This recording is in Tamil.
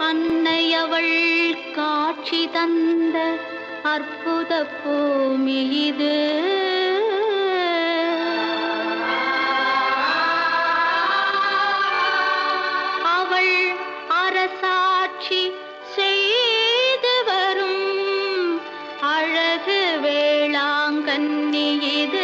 அன்னை அவள் காட்சி தந்த அற்புத பூமி இது. அவள் அரசாட்சி செய்து வரும் அழகு வேளாங்கண்ணி இது.